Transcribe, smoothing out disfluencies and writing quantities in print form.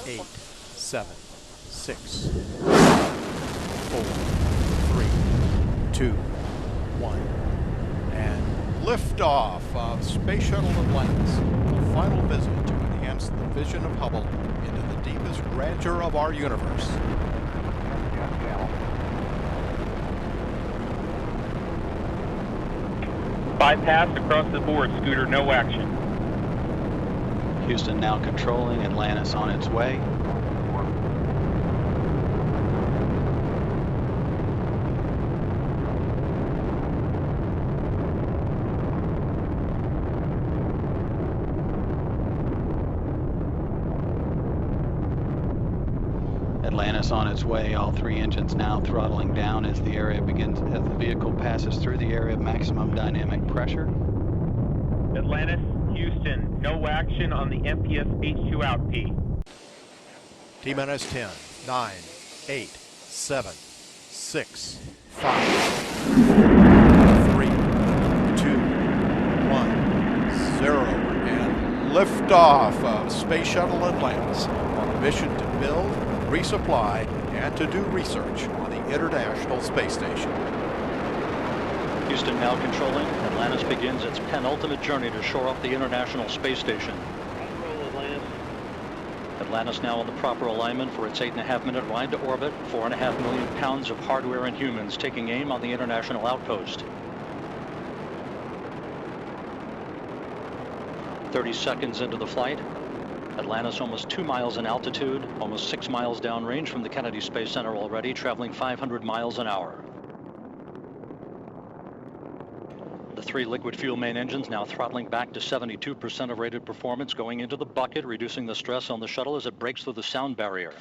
8, 7, 6, 4, 3, 2, 1, and liftoff of Space Shuttle Atlantis, the final visit to enhance the vision of Hubble into the deepest grandeur of our universe. Bypass across the board, Scooter, no action. Houston now controlling, Atlantis on its way. Atlantis on its way, all three engines now throttling down as the vehicle passes through the area of maximum dynamic pressure. Atlantis, Houston, no action on the MPS H2 out, P. T-minus 10, 9, 8, 7, 6, 5, 3, 2, 1, 0, and liftoff of Space Shuttle Atlantis on a mission to build, resupply, and to do research on the International Space Station. Houston now controlling. Atlantis begins its penultimate journey to shore up the International Space Station. Atlantis now on the proper alignment for its 8.5-minute ride to orbit. 4.5 million pounds of hardware and humans taking aim on the International Outpost. 30 seconds into the flight. Atlantis almost 2 miles in altitude, almost 6 miles downrange from the Kennedy Space Center already, traveling 500 miles an hour. The three liquid fuel main engines now throttling back to 72% of rated performance, going into the bucket, reducing the stress on the shuttle as it breaks through the sound barrier.